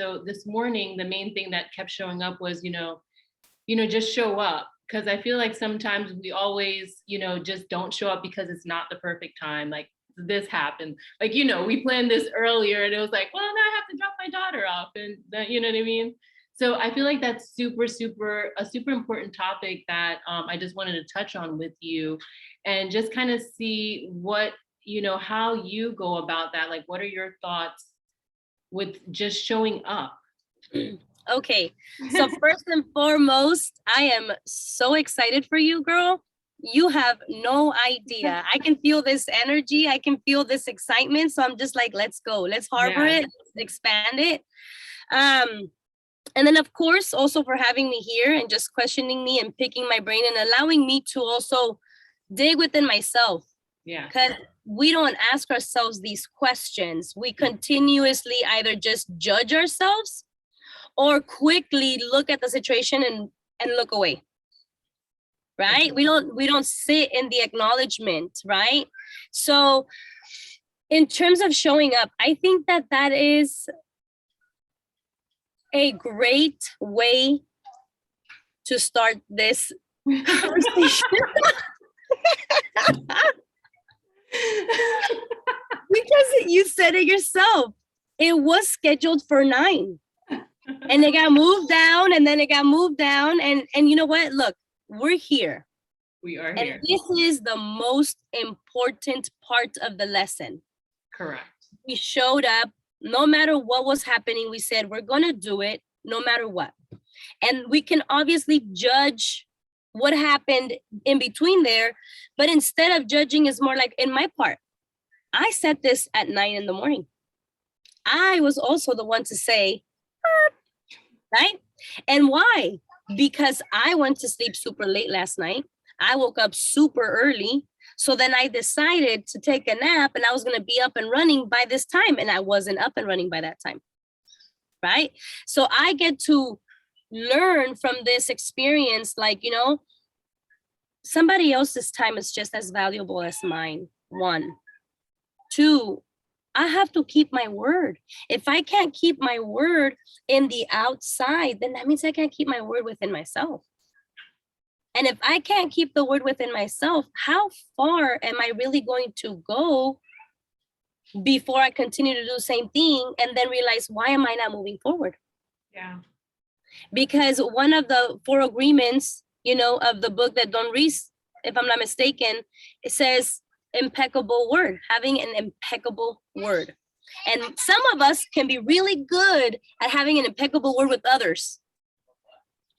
So this morning, the main thing that kept showing up was, just show up. Because I feel like sometimes we always, just don't show up because it's not the perfect time. Like this happened. Like, we planned this earlier and it was like, well, now I have to drop my daughter off. And that, you know what I mean? So I feel like that's a super important topic that I just wanted to touch on with you and just kind of see what, how you go about that. Like, what are your thoughts with just showing up? Okay, so first and foremost, I am so excited for you, girl. You have no idea. I can feel this energy. I can feel this excitement. So I'm just like, let's go. Let's harbor it. Let's expand it. And then, of course, also for having me here and just questioning me and picking my brain and allowing me to also dig within myself. Yeah. Because we don't ask ourselves these questions. We continuously either just judge ourselves or quickly look at the situation and look away. Right? We don't sit in the acknowledgement, right? So in terms of showing up, I think that is a great way to start this conversation. Because you said it yourself. It was scheduled for 9. And it got moved down, and then it got moved down. And you know what? Look, we're here. We are here. And this is the most important part of the lesson. Correct. We showed up. No matter what was happening, we said, we're going to do it no matter what. And we can obviously judge what happened in between there. But instead of judging, is more like in my part. I said this at 9 in the morning. I was also the one to say, right? And why? Because I went to sleep super late last night. I woke up super early. So then I decided to take a nap and I was going to be up and running by this time. And I wasn't up and running by that time. Right? So I get to learn from this experience, like, somebody else's time is just as valuable as mine. 1. 2, I have to keep my word. If I can't keep my word in the outside, then that means I can't keep my word within myself. And if I can't keep the word within myself, how far am I really going to go before I continue to do the same thing and then realize, why am I not moving forward? Yeah. Because one of the 4 agreements, of the book that Don Reese, if I'm not mistaken, it says impeccable word, having an impeccable word. And some of us can be really good at having an impeccable word with others,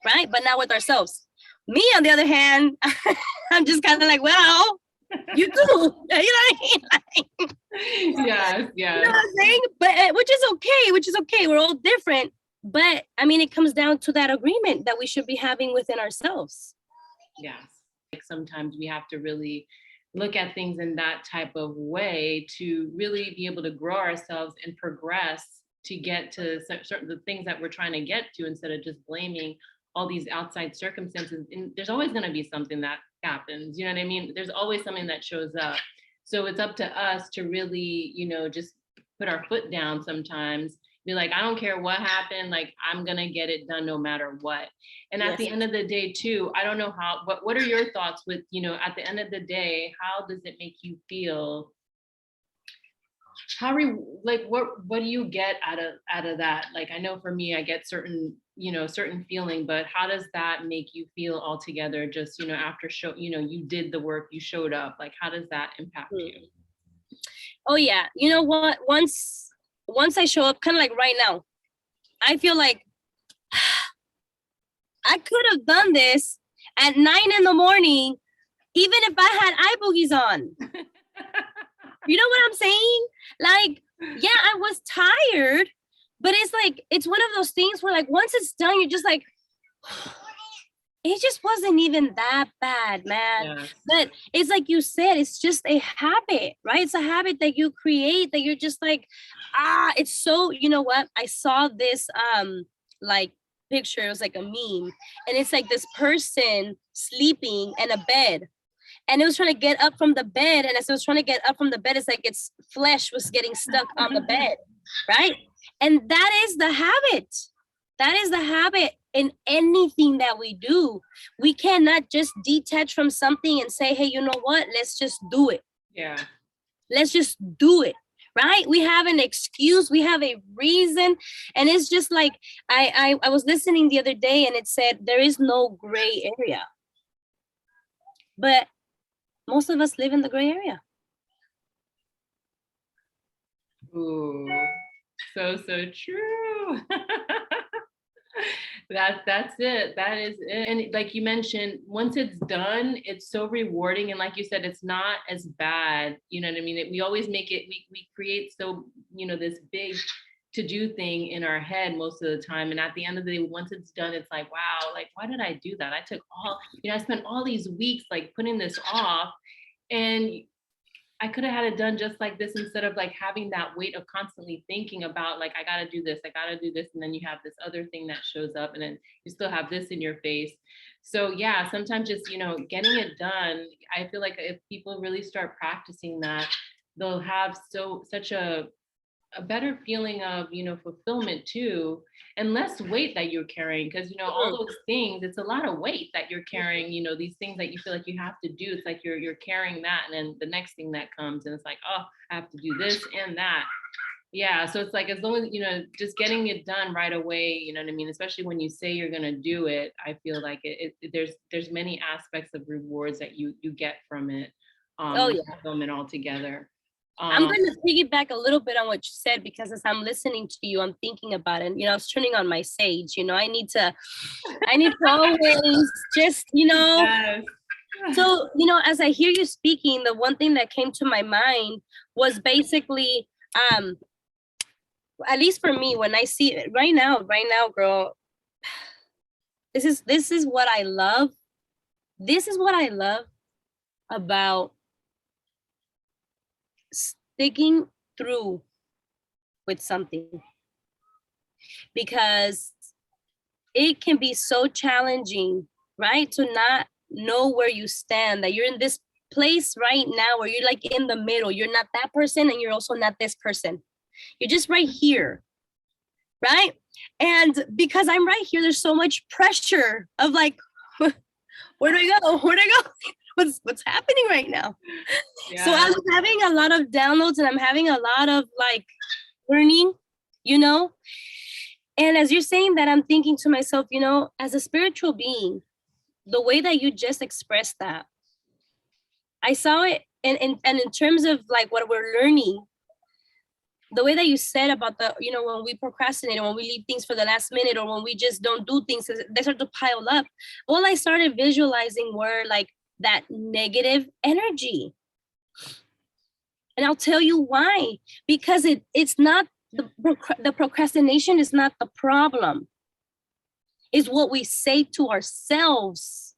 right? But not with ourselves. Me, on the other hand, I'm just kind of like, well, you do. You know what I mean? Yes. You know what I'm saying? But which is okay. We're all different. But I mean, it comes down to that agreement that we should be having within ourselves. Yes. Like sometimes we have to really look at things in that type of way to really be able to grow ourselves and progress to get to certain the things that we're trying to get to, instead of just blaming all these outside circumstances. And there's always going to be something that happens. You know what I mean? There's always something that shows up. So it's up to us to really, just put our foot down sometimes. Be like, I don't care what happened. Like, I'm going to get it done no matter what. And at the end of the day, too, I don't know what are your thoughts with, at the end of the day, how does it make you feel? What do you get out of that? Like, I know for me, I get certain feeling, but how does that make you feel altogether? Just, after you did the work, you showed up, like, how does that impact you? Oh yeah. You know what? Once I show up, kind of like right now, I feel like I could have done this at 9 in the morning, even if I had eye boogies on. You know what I'm saying? Like, yeah, I was tired, but it's one of those things where, like, once it's done, you're just like, it just wasn't even that bad, man. Yeah. But it's like you said, it's just a habit, right? It's a habit that you create, that you're just like, it's so, you know what? I saw this like picture, it was like a meme, and it's like this person sleeping in a bed, and it was trying to get up from the bed, and as it was trying to get up from the bed, it's like its flesh was getting stuck on the bed, right? And that is the habit. That is the habit in anything that we do. We cannot just detach from something and say, hey, you know what? Let's just do it. Yeah. Let's just do it. Right? We have an excuse, we have a reason. And it's just like I was listening the other day and it said there is no gray area. But most of us live in the gray area. Ooh, so true. That's it. That is it. And like you mentioned, once it's done, it's so rewarding. And like you said, it's not as bad. You know what I mean? We always make it, we create so, this big to-do thing in our head most of the time. And at the end of the day, once it's done, it's like, wow, like, why did I do that? I took I spent all these weeks like putting this off. And I could have had it done just like this instead of like having that weight of constantly thinking about like, I got to do this, I got to do this. And then you have this other thing that shows up and then you still have this in your face. So yeah, sometimes just, getting it done. I feel like if people really start practicing that, they'll have such a better feeling of, fulfillment too, and less weight that you're carrying. Because, all those things, it's a lot of weight that you're carrying, these things that you feel like you have to do. It's like you're carrying that. And then the next thing that comes and it's like, oh, I have to do this and that. Yeah. So it's like, as long as, just getting it done right away, you know what I mean? Especially when you say you're going to do it, I feel like there's many aspects of rewards that you get from it. Oh yeah. Fulfillment altogether. I'm going to piggyback a little bit on what you said, because as I'm listening to you, I'm thinking about it. I was turning on my sage. I need to always just, Yes. So, as I hear you speaking, the one thing that came to my mind was basically, at least for me, when I see it right now, girl, this is what I love. This is what I love about sticking through with something, because it can be so challenging, right? To not know where you stand, that you're in this place right now where you're like in the middle. You're not that person and you're also not this person. You're just right here, right? And because I'm right here, there's so much pressure of like, where do I go? Where do I go? What's happening right now? Yeah. So I'm having a lot of downloads and I'm having a lot of like learning, And as you're saying that, I'm thinking to myself, as a spiritual being, the way that you just expressed that, I saw it, and in terms of like what we're learning, the way that you said about the, when we procrastinate, or when we leave things for the last minute, or when we just don't do things, they start to pile up. All I started visualizing were like that negative energy. And I'll tell you why. Because it's not, the procrastination is not the problem. It's what we say to ourselves.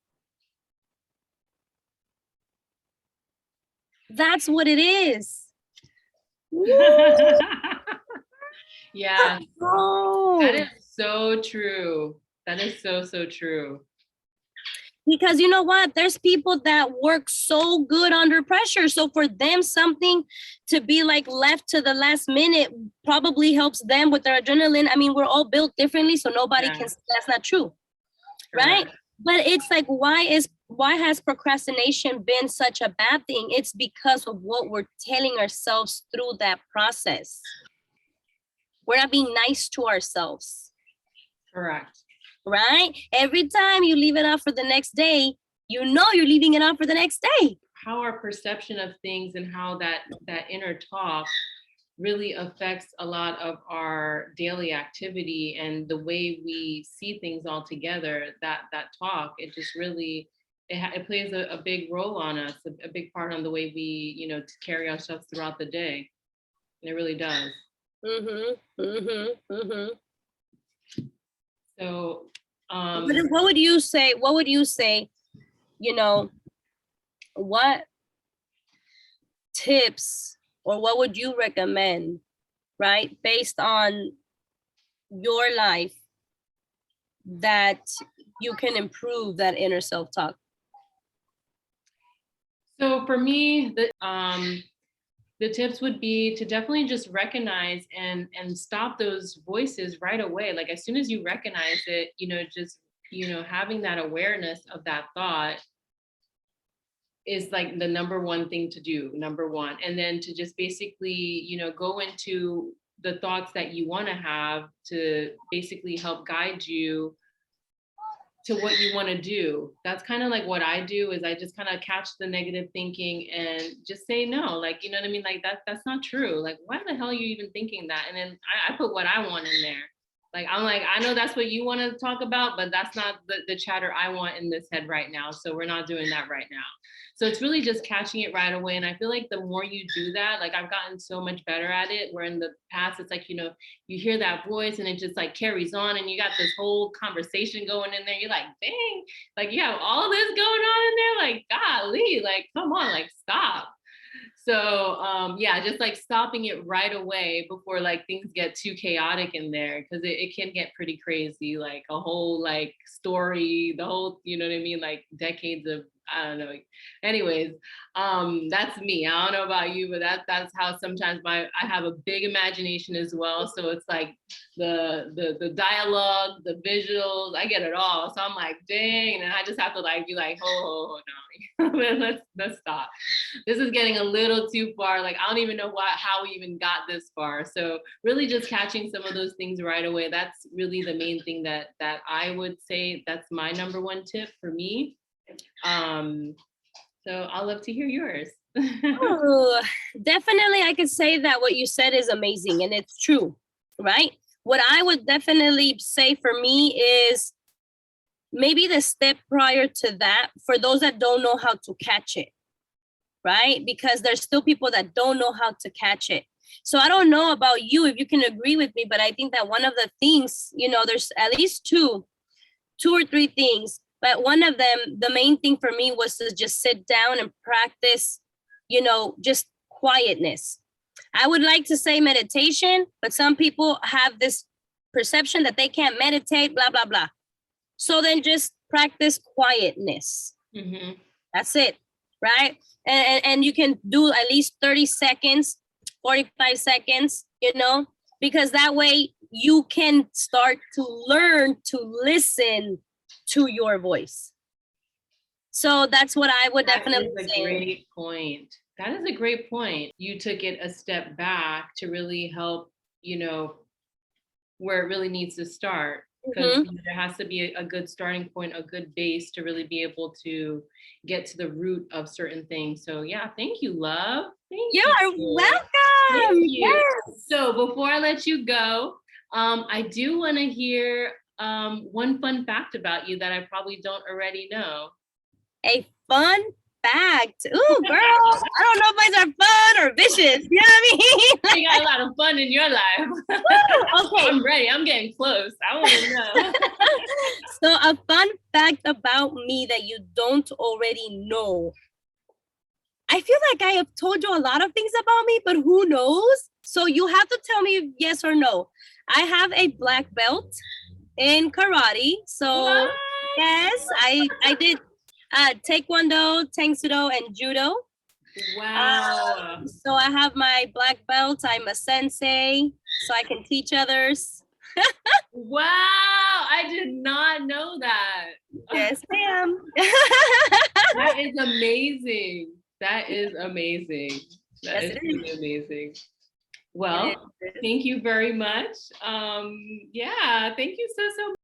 That's what it is. Yeah. Oh. That is so true. That is so true. Because you know what? There's people that work so good under pressure. So for them, something to be like left to the last minute probably helps them with their adrenaline. I mean, we're all built differently, so nobody can, that's not true. Right? But it's like, why has procrastination been such a bad thing? It's because of what we're telling ourselves through that process. We're not being nice to ourselves. Correct. Right? Every time you leave it out for the next day, you're leaving it out for the next day. How our perception of things and how that inner talk really affects a lot of our daily activity and the way we see things all together. That talk, it just really, it plays a big role on us, a big part on the way we, to carry ourselves throughout the day. And it really does. So, what would you say? What tips or what would you recommend, right, based on your life, that you can improve that inner self-talk? So for me, the the tips would be to definitely just recognize and stop those voices right away. Like as soon as you recognize it, just having that awareness of that thought is like the number one thing to do, number one. And then to just basically, go into the thoughts that you want to have to basically help guide you to what you want to do. That's kind of like what I do, is I just kind of catch the negative thinking and just say no. Like, you know what I mean? Like that's not true. Like, why the hell are you even thinking that? And then I put what I want in there. Like, I'm like, I know that's what you want to talk about, but that's not the chatter I want in this head right now. So we're not doing that right now. So it's really just catching it right away. And I feel like the more you do that, like I've gotten so much better at it, where in the past, it's like, you hear that voice and it just like carries on and you got this whole conversation going in there. You're like, dang, like you have all this going on in there. Like, golly, like, come on, like stop. So yeah, just like stopping it right away before like things get too chaotic in there, because it can get pretty crazy, like a whole like story, the whole, you know what I mean, like decades of, I don't know. Anyways, that's me. I don't know about you, but that's how sometimes I have a big imagination as well. So it's like the dialogue, the visuals, I get it all. So I'm like, dang, and I just have to like be like, ho, no, let's stop. This is getting a little too far. Like I don't even know how we even got this far. So really just catching some of those things right away. That's really the main thing that I would say. That's my number one tip for me. So I'll love to hear yours. Oh, definitely, I could say that what you said is amazing and it's true, right? What I would definitely say for me is maybe the step prior to that, for those that don't know how to catch it, right? Because there's still people that don't know how to catch it. So I don't know about you, if you can agree with me, but I think that one of the things, there's at least two or three things. But one of them, the main thing for me was to just sit down and practice, just quietness. I would like to say meditation, but some people have this perception that they can't meditate, blah, blah, blah. So then just practice quietness. Mm-hmm. That's it, right? And you can do at least 30 seconds, 45 seconds, because that way you can start to learn to listen to your voice. So that's what I would definitely say. That is a great point. That is a great point. You took it a step back to really help, where it really needs to start. Because there has to be a good starting point, a good base to really be able to get to the root of certain things. So yeah, thank you, love. Thank you. You're welcome. Thank you. Yes. So before I let you go, I do want to hear one fun fact about you that I probably don't already know. A fun fact. Ooh, girl, I don't know if these are fun or vicious. You know what I mean? You got a lot of fun in your life. Okay. I'm ready. I'm getting close. I want to know. So a fun fact about me that you don't already know. I feel like I have told you a lot of things about me, but who knows? So you have to tell me yes or no. I have a black belt in karate. So What? yes, I did taekwondo, tang sudo, and judo. Wow. So I have my black belt. I'm a sensei, so I can teach others. Wow, I did not know that. Yes, ma'am. That is amazing. That is amazing. That Yes, is it really amazing. Well, thank you very much. Yeah, thank you so much.